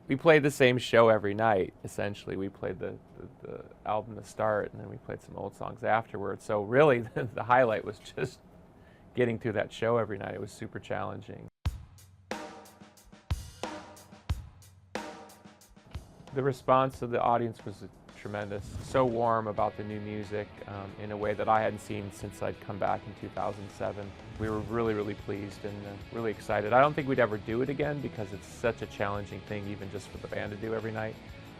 we played the same show every night, essentially. We played the album to start, and then we played some old songs afterwards. So really, the highlight was just getting through that show every night. It was super challenging. The response of the audience was tremendous. So warm about the new music in a way that I hadn't seen since I'd come back in 2007. We were really, really pleased and really excited. I don't think we'd ever do it again because it's such a challenging thing, even just for the band to do every night.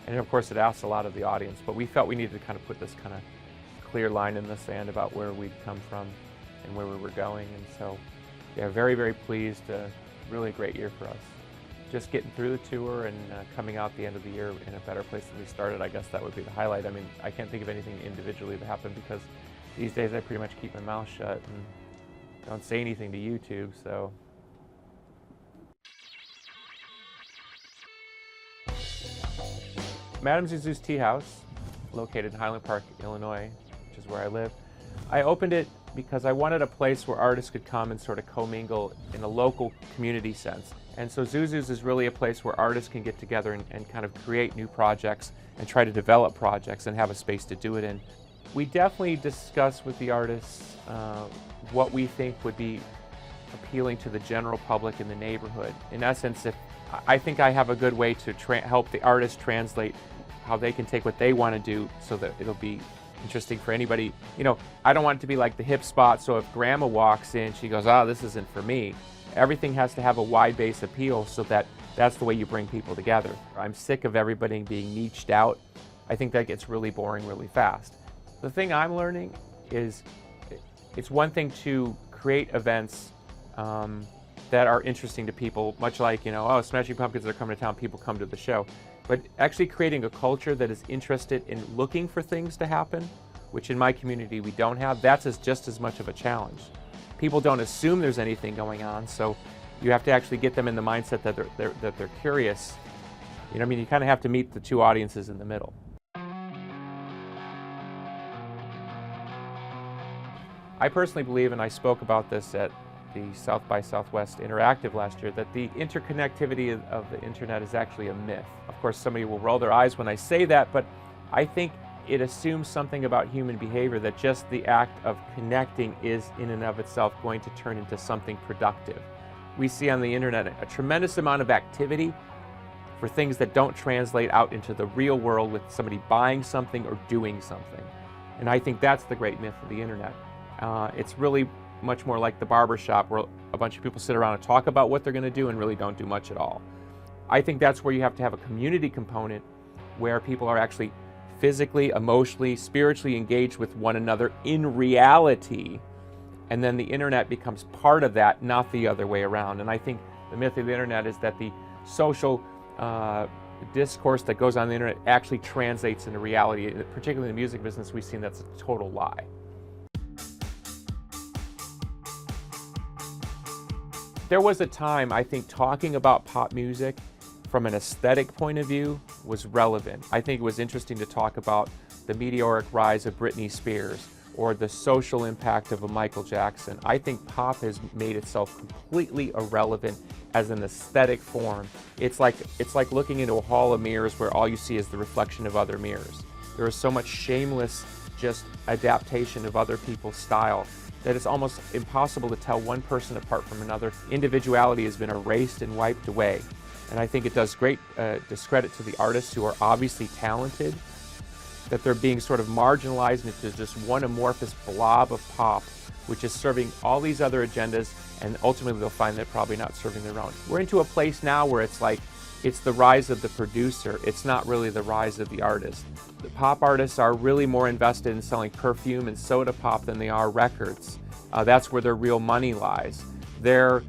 And of course, it asks a lot of the audience, but we felt we needed to kind of put this kind of clear line in the sand about where we'd come from and where we were going. And so, yeah, very, very pleased. Really a great year for us. Just getting through the tour and coming out the end of the year in a better place than we started, I guess that would be the highlight. I mean, I can't think of anything individually that happened because these days I pretty much keep my mouth shut and don't say anything to YouTube, so. Madame Zuzu's Tea House, located in Highland Park, Illinois, which is where I live. I opened it because I wanted a place where artists could come and sort of commingle in a local community sense. And so Zuzu's is really a place where artists can get together and kind of create new projects and try to develop projects and have a space to do it in. We definitely discuss with the artists what we think would be appealing to the general public in the neighborhood. In essence, I think I have a good way to help the artists translate how they can take what they want to do so that it'll be interesting for anybody. You know, I don't want it to be like the hip spot, so if grandma walks in, she goes, oh, this isn't for me. Everything has to have a wide base appeal so that that's the way you bring people together. I'm sick of everybody being niched out. I think that gets really boring really fast. The thing I'm learning is it's one thing to create events that are interesting to people, much like, you know, oh, Smashing Pumpkins are coming to town, people come to the show. But actually creating a culture that is interested in looking for things to happen, which in my community we don't have, that's just as much of a challenge. People don't assume there's anything going on, so you have to actually get them in the mindset that they're curious. You know, I mean, you kind of have to meet the two audiences in the middle. I personally believe, and I spoke about this at the South by Southwest Interactive last year, that the interconnectivity of the internet is actually a myth. Of course, somebody will roll their eyes when I say that, but I think it assumes something about human behavior, that just the act of connecting is in and of itself going to turn into something productive. We see on the internet a tremendous amount of activity for things that don't translate out into the real world with somebody buying something or doing something. And I think that's the great myth of the internet. It's really much more like the barber shop, where a bunch of people sit around and talk about what they're going to do and really don't do much at all. I think that's where you have to have a community component where people are actually physically, emotionally, spiritually engaged with one another in reality, and then the internet becomes part of that, not the other way around. And I think the myth of the internet is that the social discourse that goes on the internet actually translates into reality. Particularly in the music business, we've seen that's a total lie. There was a time, I think, talking about pop music from an aesthetic point of view was relevant. I think it was interesting to talk about the meteoric rise of Britney Spears or the social impact of a Michael Jackson. I think pop has made itself completely irrelevant as an aesthetic form. It's like looking into a hall of mirrors where all you see is the reflection of other mirrors. There is so much shameless just adaptation of other people's style that it's almost impossible to tell one person apart from another. Individuality has been erased and wiped away. And I think it does great discredit to the artists who are obviously talented, that they're being sort of marginalized into just one amorphous blob of pop, which is serving all these other agendas, and ultimately they'll find they're probably not serving their own. We're into a place now where it's like, it's the rise of the producer. It's not really the rise of the artist. The pop artists are really more invested in selling perfume and soda pop than they are records. That's where their real money lies. They're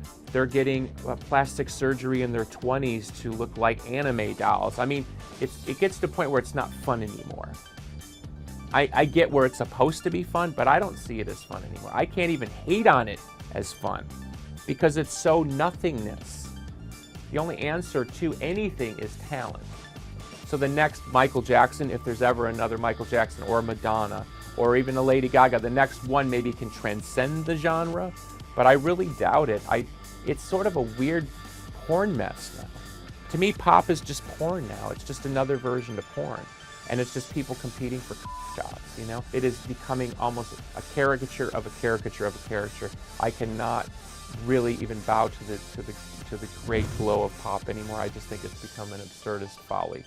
getting plastic surgery in their 20s to look like anime dolls. I mean, it gets to the point where it's not fun anymore. I get where it's supposed to be fun, but I don't see it as fun anymore. I can't even hate on it as fun because it's so nothingness. The only answer to anything is talent. So the next Michael Jackson, if there's ever another Michael Jackson or Madonna or even a Lady Gaga, the next one maybe can transcend the genre, but I really doubt it. It's sort of a weird porn mess now. To me, pop is just porn now. It's just another version of porn. And it's just people competing for jobs, you know? It is becoming almost a caricature of a caricature of a caricature. I cannot really even bow to the great glow of pop anymore. I just think it's become an absurdist folly.